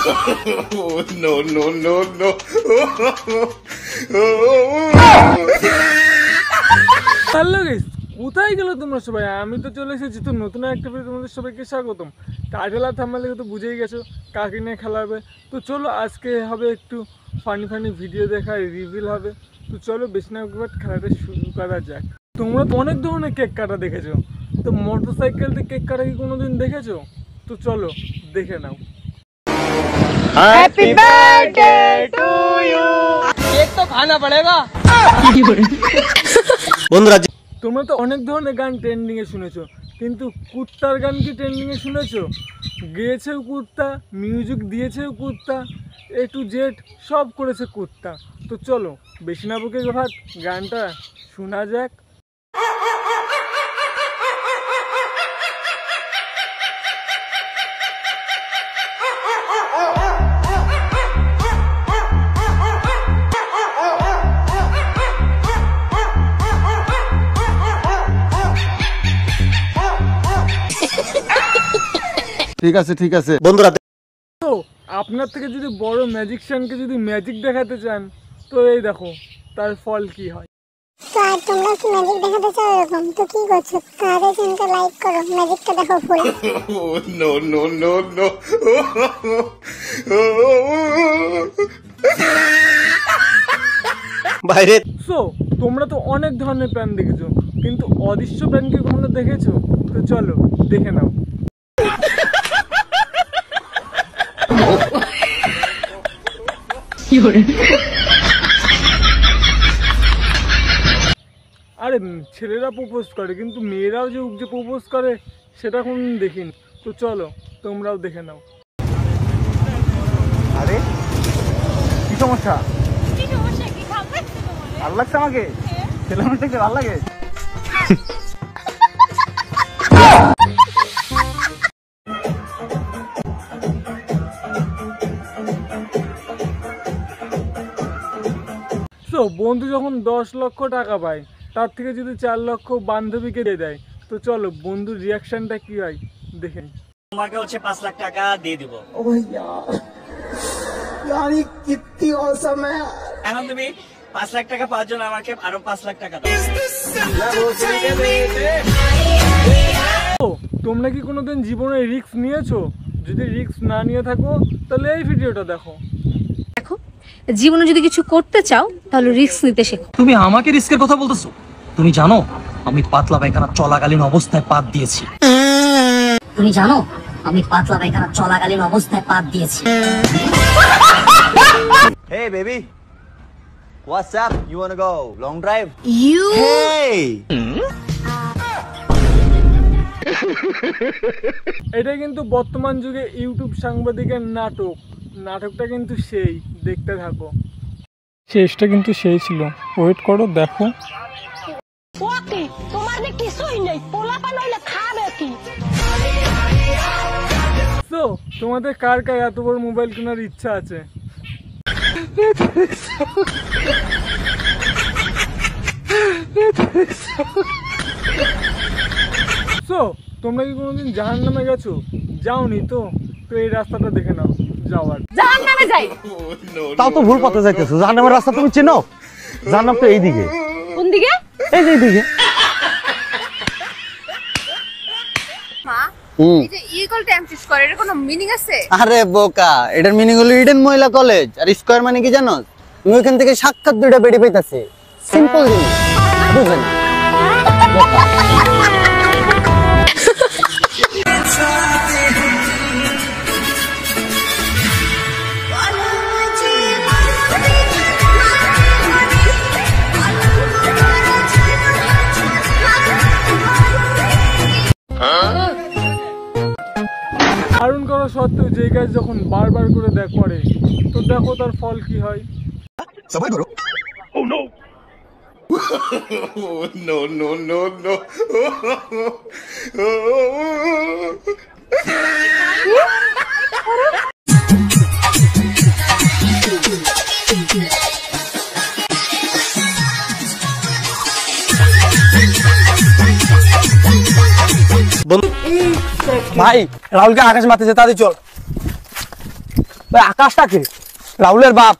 No, no, no, no. Hello guys, কোথায় গেল তোমরা সবাই? আমি তো চলে এসেছি তো নতুন একটা ভিডিও, তোমাদের সবাইকে স্বাগতম। টাইটেল আর থাম্বনেল দেখে তো বুঝেই গেছো কাকে নিয়ে খেলা হবে। তো চলো আজকে হবে একটু ফানি ভিডিও দেখা, রিভিল হবে। তো চলো বেশি না খেলাটা শুরু করা যাক। তোমরা তো অনেক ধরনের কেক কাটা দেখেছো, তো মোটরসাইকেল দিয়ে কেক কাটা কি কোনোদিন দেখেছো? তো চলো দেখে নাও। Happy birthday to you. Cake तो खाना पड़ेगा। বন্ধুরা তোমরা তো অনেক ধরনের গান ট্রেন্ডিংয়ে শুনেছো, কিন্তু কুত্তার গান কি ট্রেন্ডিংয়ে শুনেছো? গেয়েছেও কুত্তা, মিউজিক দিয়েছেও কুত্তা, A to Z সব করেছে কুত্তা। তো চলো বেশি না বকে ভাত, গানটা শোনা যাক। ঠিক আছে বন্ধুরা, তো আপনার থেকে যদি বড় ম্যাজিশিয়ানকে যদি ম্যাজিক দেখাতে চান, তো এই দেখো তার ফল কি হয়। তো আর তোমরা কি ম্যাজিক দেখাতে চাও এরকম? তো কি করছো? তাহলে চ্যানেলটা লাইক করো, ম্যাজিকটা দেখো ফুল। No, no, no, no. বাইরে সো তোমরা তো অনেক ধরনের প্যান দেখেছো, কিন্তু অদৃশ্য প্যান কি কখনো দেখেছো? তো চলো দেখে নাও। আরে ছেলেরা প্রপোজ করে, কিন্তু মেয়েরাও যে প্রপোজ করে সেটা কোনদিন দেখিনি। তো চলো তোমরাও দেখে নাও। আরে কি সমস্যা? ভালো লাগছে আমাকে? ছেলে মানুষ দেখতে ভালো লাগে? তো বন্ধু যখন 10 লক্ষ টাকা পায়, তার থেকে যদি 4 লক্ষ বান্ধবীকে দিয়ে দেয়, তো চলো বন্ধুর রিয়াকশনটা কি হয় দেখেন। তোমাকে হচ্ছে 5 লাখ টাকা দিয়ে দিব। ও यार ये कितनी औसम है। এখন তুমি 5 লাখ টাকা পাওয়ার জন্য আমাকে আরো 5 লাখ টাকা দাও। তো তোমরা কি কোনোদিন জীবনে রিস্ক নিয়েছো? যদি রিস্ক না নিয়ে থাকো তাহলে এই ভিডিওটা দেখো। দেখো, জীবনে যদি কিছু করতে চাও তাহলে রিস্ক নিতে শেখো। তুমি আমাকে রিস্কের কথা বলতেছো? তুমি জানো আমি পাতলা পায়খানা চলাকালীন অবস্থায় পাত দিয়েছি। তুমি জানো আমি পাতলা পায়খানা চলাকালীন অবস্থায় পাত দিয়েছি। Hey baby, what's up? You wanna go long drive? You Hey. এটা কিন্তু বর্তমান যুগে ইউটিউব সাংবাদিকের নাটকটা কিন্তু সেই, দেখতে থাকো। শেষটা কিন্তু সেই ছিল, ওয়েট করো দেখো। ওকে, তোমার যে কিছুই নেই, পোলাপান হইলে খাবে কি? তো তোমাদের কার এত বড় মোবাইল কেনার ইচ্ছা আছে? তো তোমরা কি কোনোদিন জাহান্নামে গেছো? যাওনি তো? তো এই রাস্তাটা দেখে নাও যাওয়ার। জাহান্নামে যাই? তাও তো ভুল পথে যাইতেছো। জাহান্নামের রাস্তা তুমি চেনো? জাহান্নাম তো এইদিকে। কোন দিকে? এই যে এইদিকে। আরে বোকা, এটার মিনিং হলো ইডেন মহিলা কলেজ। আর স্কয়ার মানে কি জানো? তুমি ওখান থেকে সাক্ষাৎ দুইটা বেডি পাইতাছে। সিম্পল জিনিস, বুঝবে না। বারণ করা সত্ত্বেও যে কাজ যখন বারবার করে করে, তো দেখো তার ফল কি হয়। সবাই করো। Oh no. No, no, no, no. ভাই রাহুলকে আকাশ মারতেছে, তাড়াতাড়ি চল। ভাই আকাশটাকে রাহুলের বাপ